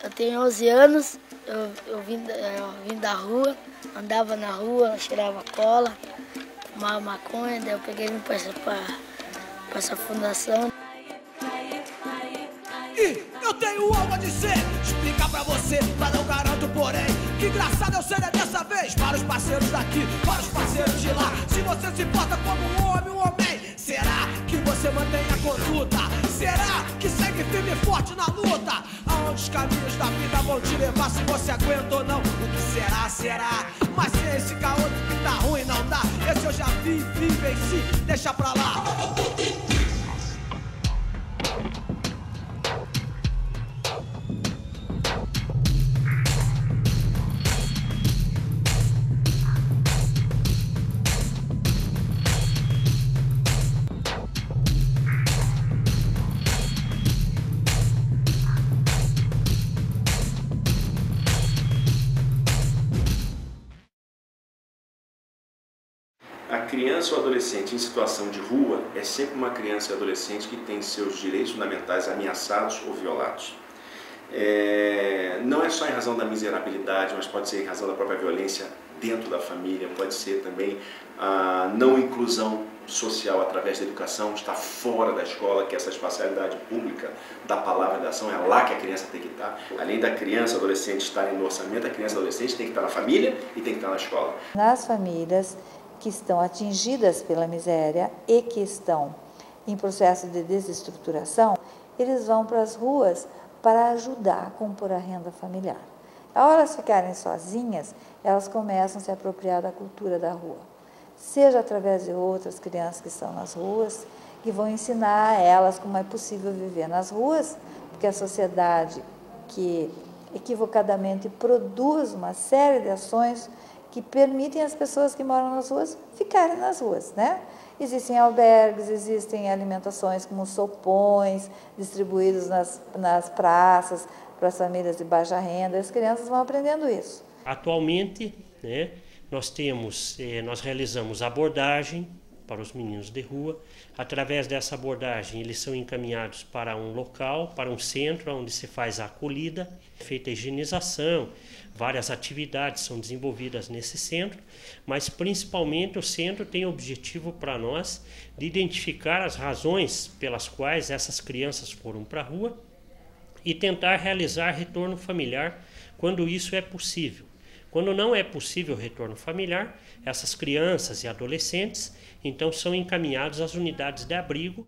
Eu tenho 11 anos, eu vim da rua, andava na rua, cheirava cola, fumava maconha, daí eu peguei e vim para essa fundação. E eu tenho algo a dizer, explicar pra você, mas não garanto, porém, que engraçado eu serei dessa vez. Para os parceiros daqui, para os parceiros de lá, se você se porta como um homem, será que você mantém a conduta? Será que segue firme e forte na luta? Aonde os caminhos da vida vão te levar, se você aguenta ou não? O que será, será? Mas se esse caô que tá ruim não dá, esse eu já vi, venci, deixa pra lá. A criança ou adolescente em situação de rua é sempre uma criança e adolescente que tem seus direitos fundamentais ameaçados ou violados. Não é só em razão da miserabilidade, mas pode ser em razão da própria violência dentro da família, pode ser também a não inclusão social através da educação, estar fora da escola, que essa espacialidade pública da palavra e da ação é lá que a criança tem que estar. Além da criança e adolescente estarem no orçamento, a criança e adolescente tem que estar na família e tem que estar na escola. Nas famílias que estão atingidas pela miséria e que estão em processo de desestruturação, eles vão para as ruas para ajudar a compor a renda familiar. Ao elas ficarem sozinhas, elas começam a se apropriar da cultura da rua, seja através de outras crianças que estão nas ruas, que vão ensinar a elas como é possível viver nas ruas, porque a sociedade que equivocadamente produz uma série de ações que permitem às pessoas que moram nas ruas ficarem nas ruas, né? Existem albergues, existem alimentações como sopões distribuídos nas praças para as famílias de baixa renda. As crianças vão aprendendo isso. Atualmente, né, nós realizamos abordagem para os meninos de rua. Através dessa abordagem, eles são encaminhados para um local, para um centro onde se faz a acolhida, feita a higienização, várias atividades são desenvolvidas nesse centro, mas principalmente o centro tem o objetivo para nós de identificar as razões pelas quais essas crianças foram para a rua e tentar realizar retorno familiar quando isso é possível. Quando não é possível o retorno familiar, essas crianças e adolescentes então são encaminhados às unidades de abrigo.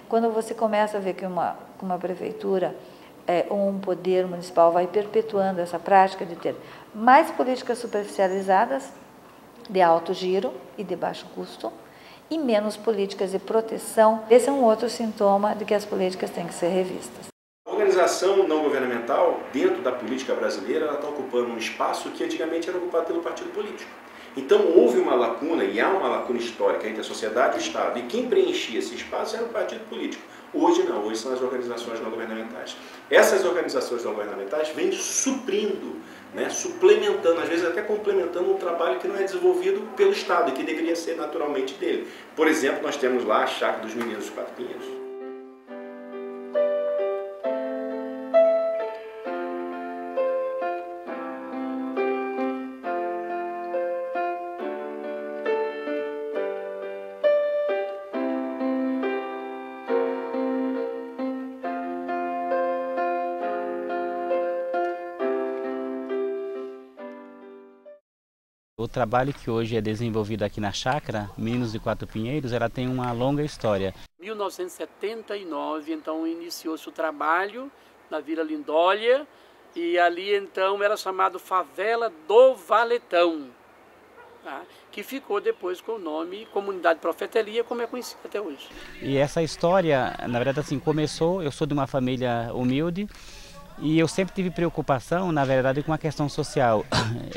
Quando você começa a ver que uma prefeitura ou um poder municipal vai perpetuando essa prática de ter mais políticas superficializadas, de alto giro e de baixo custo, e menos políticas de proteção, esse é um outro sintoma de que as políticas têm que ser revistas. A organização não governamental, dentro da política brasileira, ela está ocupando um espaço que antigamente era ocupado pelo partido político. Então houve uma lacuna, e há uma lacuna histórica entre a sociedade e o Estado, e quem preenchia esse espaço era o partido político. Hoje não, hoje são as organizações não governamentais. Essas organizações não governamentais vêm suprindo, suplementando, às vezes até complementando um trabalho que não é desenvolvido pelo Estado e que deveria ser naturalmente dele. Por exemplo, nós temos lá a Chácara dos Meninos dos Quatro Pinheiros. O trabalho que hoje é desenvolvido aqui na chácara, Meninos de Quatro Pinheiros, ela tem uma longa história. Em 1979, então, iniciou-se o trabalho na Vila Lindólia e ali, então, era chamado Favela do Valetão, tá? Que ficou depois com o nome Comunidade Profetelia, como é conhecido até hoje. E essa história, na verdade, assim, começou, eu sou de uma família humilde, E eu sempre tive preocupação, na verdade, com a questão social.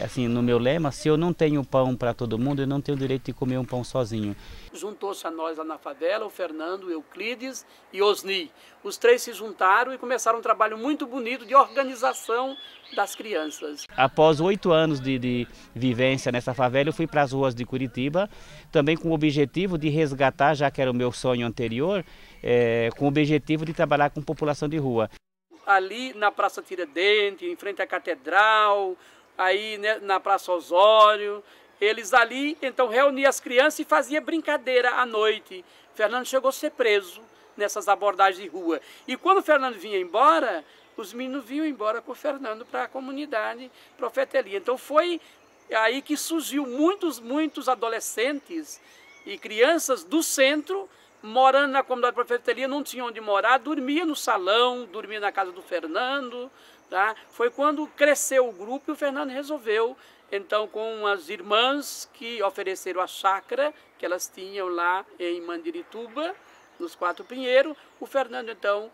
Assim, no meu lema, se eu não tenho pão para todo mundo, eu não tenho o direito de comer um pão sozinho. Juntou-se a nós lá na favela, o Fernando, o Euclides e Osni. Os três se juntaram e começaram um trabalho muito bonito de organização das crianças. Após 8 anos de vivência nessa favela, eu fui para as ruas de Curitiba, também com o objetivo de resgatar, já que era o meu sonho anterior, com o objetivo de trabalhar com população de rua. Ali na Praça Tiradentes, em frente à Catedral, aí na Praça Osório, eles ali então reuniam as crianças e faziam brincadeira à noite. Fernando chegou a ser preso nessas abordagens de rua. E quando o Fernando vinha embora, os meninos vinham embora com o Fernando para a comunidade Profetelia. Então foi aí que surgiu muitos adolescentes e crianças do centro, morando na comunidade Profetelia, não tinham onde morar, dormia no salão, dormia na casa do Fernando. Tá? Foi quando cresceu o grupo e o Fernando resolveu, então, com as irmãs que ofereceram a chácara que elas tinham lá em Mandirituba, nos Quatro Pinheiros, o Fernando, então,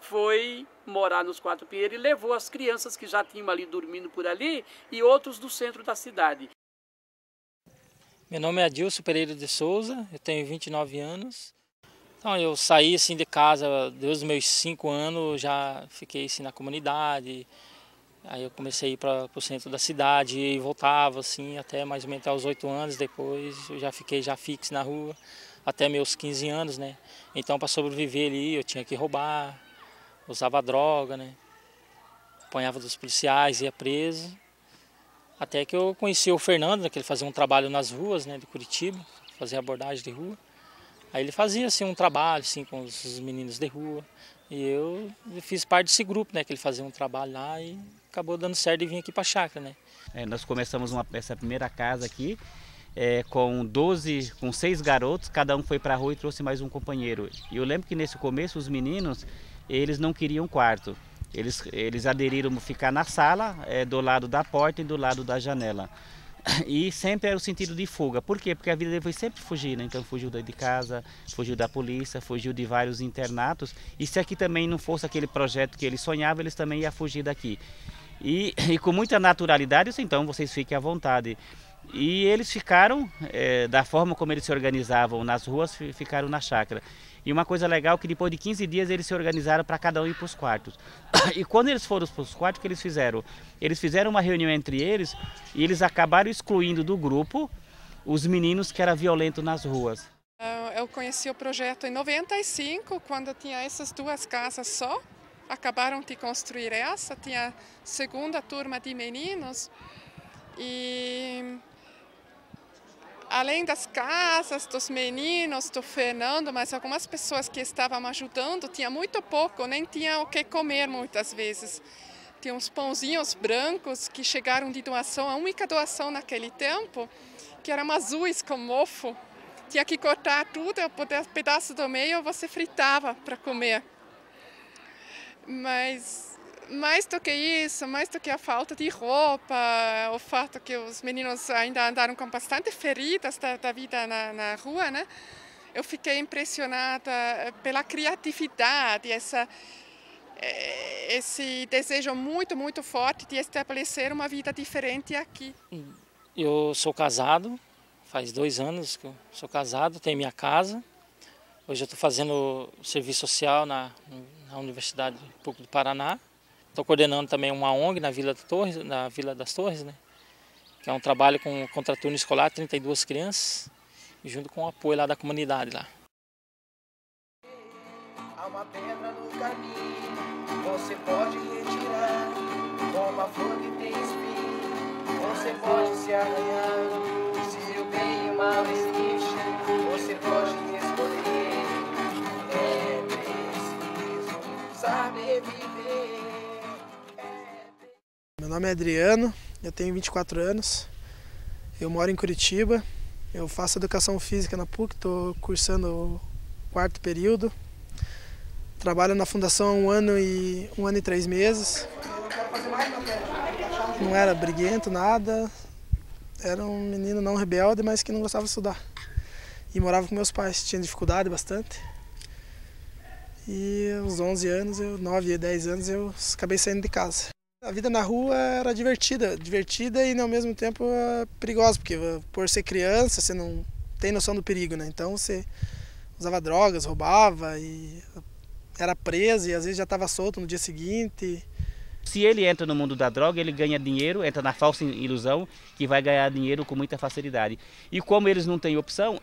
foi morar nos Quatro Pinheiros e levou as crianças que já tinham ali dormindo por ali e outros do centro da cidade. Meu nome é Adilson Pereira de Souza, eu tenho 29 anos. Então, eu saí assim de casa desde os meus 5 anos, já fiquei assim na comunidade. Aí eu comecei a ir para o centro da cidade e voltava assim até mais ou menos aos 8 anos. Depois eu já fiquei fixo na rua até meus 15 anos, né? Então, para sobreviver ali, eu tinha que roubar, usava droga, né? Apanhava dos policiais, ia preso. Até que eu conheci o Fernando, né, que ele fazia um trabalho nas ruas, né, de Curitiba, fazia abordagem de rua. Aí ele fazia assim, um trabalho assim, com os meninos de rua. E eu fiz parte desse grupo, né, que ele fazia um trabalho lá e acabou dando certo e vim aqui para a chácara, né. Nós começamos essa primeira casa aqui com 6 garotos, cada um foi para a rua e trouxe mais um companheiro. E eu lembro que nesse começo os meninos, eles não queriam quarto. Eles aderiram a ficar na sala, do lado da porta e do lado da janela. E sempre era o sentido de fuga. Por quê? Porque a vida dele foi sempre fugir, né? Então fugiu de casa, fugiu da polícia, fugiu de vários internatos. E se aqui também não fosse aquele projeto que ele sonhava, eles também iam fugir daqui. E com muita naturalidade, então vocês fiquem à vontade. E eles ficaram, da forma como eles se organizavam nas ruas, ficaram na chácara. E uma coisa legal é que depois de 15 dias eles se organizaram para cada um ir para os quartos. E quando eles foram para os quartos, o que eles fizeram? Eles fizeram uma reunião entre eles e eles acabaram excluindo do grupo os meninos que eram violentos nas ruas. Eu conheci o projeto em 95, quando tinha essas 2 casas só. Acabaram de construir essa, tinha a segunda turma de meninos. E além das casas, dos meninos, do Fernando, mas algumas pessoas que estavam ajudando, tinha muito pouco, nem tinha o que comer muitas vezes. Tinha uns pãozinhos brancos que chegaram de doação, a única doação naquele tempo, que eram azuis com mofo. Tinha que cortar tudo, o pedaço do meio você fritava para comer. Mas mais do que isso, mais do que a falta de roupa, o fato que os meninos ainda andaram com bastante feridas da vida na rua, né? Eu fiquei impressionada pela criatividade, esse desejo muito forte de estabelecer uma vida diferente aqui. Eu sou casado, faz 2 anos que eu sou casado, tenho minha casa. Hoje eu estou fazendo serviço social na Universidade PUC do Paraná. Estou coordenando também uma ONG na Vila das Torres, né? Que é um trabalho com contraturno escolar, 32 crianças, junto com o apoio lá da comunidade lá. Há uma pedra no caminho, você pode retirar, com uma flor que tem espinho, você pode se arranhar. Se o bem e o mal existe, você pode escolher. É preciso saber viver. Meu nome é Adriano, eu tenho 24 anos, eu moro em Curitiba, eu faço educação física na PUC, estou cursando o 4º período, trabalho na fundação há 1 ano e 3 meses, não era briguento, nada, era um menino não rebelde, mas que não gostava de estudar, e morava com meus pais, tinha dificuldade bastante, E aos 11 anos, 9 e 10 anos, eu acabei saindo de casa. A vida na rua era divertida e ao mesmo tempo perigosa, porque por ser criança você não tem noção do perigo, né? Então você usava drogas, roubava e era preso e às vezes já estava solto no dia seguinte. Se ele entra no mundo da droga, ele ganha dinheiro, entra na falsa ilusão que vai ganhar dinheiro com muita facilidade. E como eles não têm opção,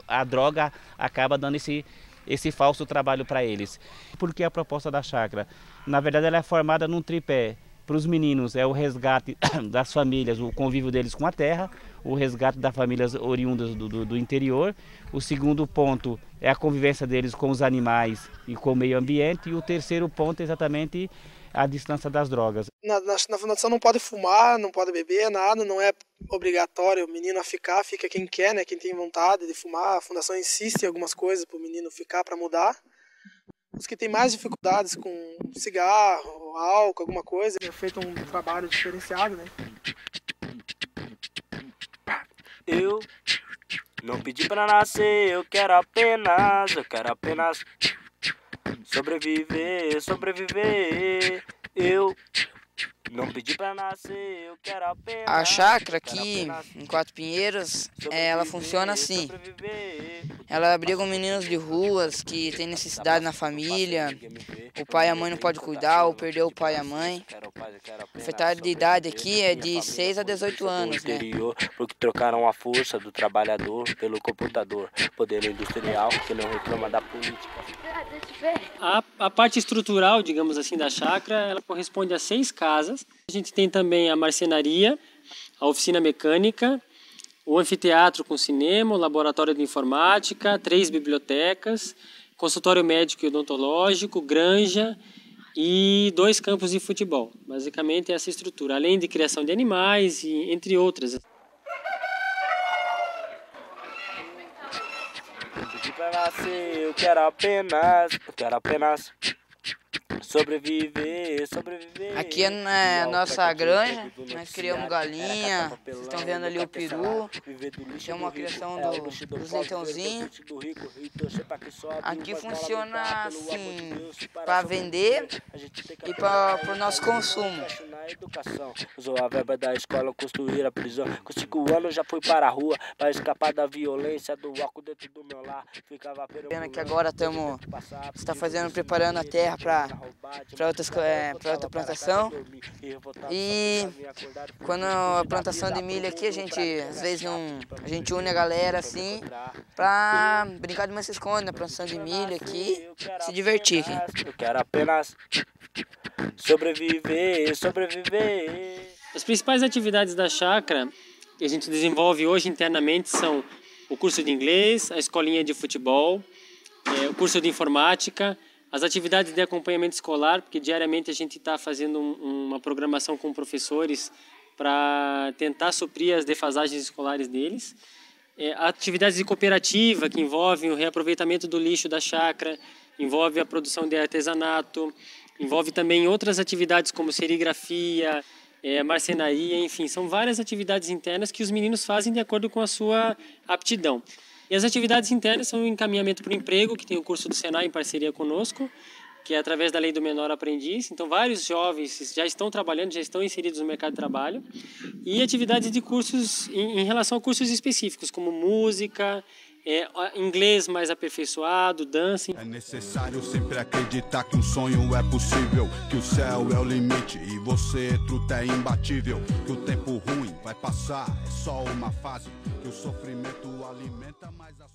a droga acaba dando esse falso trabalho para eles. Por que a proposta da chácara? Na verdade, ela é formada num tripé. Para os meninos é o resgate das famílias, o convívio deles com a terra, o resgate das famílias oriundas do interior. O segundo ponto é a convivência deles com os animais e com o meio ambiente. E o terceiro ponto é exatamente a distância das drogas. Na fundação não pode fumar, não pode beber, nada, não é obrigatório o menino a ficar, fica quem quer, né? Quem tem vontade de fumar. A fundação insiste em algumas coisas para o menino ficar, para mudar. Os que têm mais dificuldades com cigarro, álcool, alguma coisa, é feito um trabalho diferenciado, né? Eu não pedi pra nascer, eu quero apenas sobreviver. Eu não pedi pra nascer, eu quero apenas... A chácara aqui em Quatro Pinheiros, ela funciona assim. Ela abriga meninos de ruas que têm necessidade na família. O pai e a mãe não podem cuidar ou perdeu o pai e a mãe. A faixa de idade aqui é de 6 a 18 anos, né? Porque trocaram a força do trabalhador pelo computador. Poder industrial que não reclama da política. A parte estrutural, digamos assim, da chácara, ela corresponde a 6 casas. A gente tem também a marcenaria, a oficina mecânica, o anfiteatro com cinema, o laboratório de informática, 3 bibliotecas, consultório médico e odontológico, granja e 2 campos de futebol. Basicamente essa estrutura, além de criação de animais e entre outras. Pra nascer, eu quero apenas sobreviver. Aqui é na nossa granja, nós criamos galinha, vocês estão vendo ali o peru, tem uma criação dos leitãozinhos. Aqui funciona assim, para vender e para o nosso consumo. Usou a verba da escola, construir a prisão. Com 5 anos já fui para a rua, para escapar da violência, do álcool dentro do meu lar. Pena que agora preparando a terra para outra plantação. E quando a plantação de milho aqui, às vezes a gente une a galera assim para brincar de mais esconde na plantação de milho aqui, se divertir aqui. Eu quero apenas sobreviver. As principais atividades da chácara que a gente desenvolve hoje internamente são o curso de inglês, a escolinha de futebol, o curso de informática, as atividades de acompanhamento escolar, porque diariamente a gente está fazendo uma programação com professores para tentar suprir as defasagens escolares deles. Atividades de cooperativa, que envolvem o reaproveitamento do lixo da chácara, envolve a produção de artesanato, envolve também outras atividades como serigrafia, marcenaria, enfim, são várias atividades internas que os meninos fazem de acordo com a sua aptidão. E as atividades internas são o encaminhamento para o emprego, que tem o curso do Senai em parceria conosco, que é através da Lei do Menor Aprendiz. Então, vários jovens já estão trabalhando, já estão inseridos no mercado de trabalho. E atividades de cursos em relação a cursos específicos, como música, inglês mais aperfeiçoado, dança. É necessário sempre acreditar que um sonho é possível, que o céu é o limite e você, truta, é imbatível, que o tempo ruim vai passar, é só uma fase, que o sofrimento alimenta mais a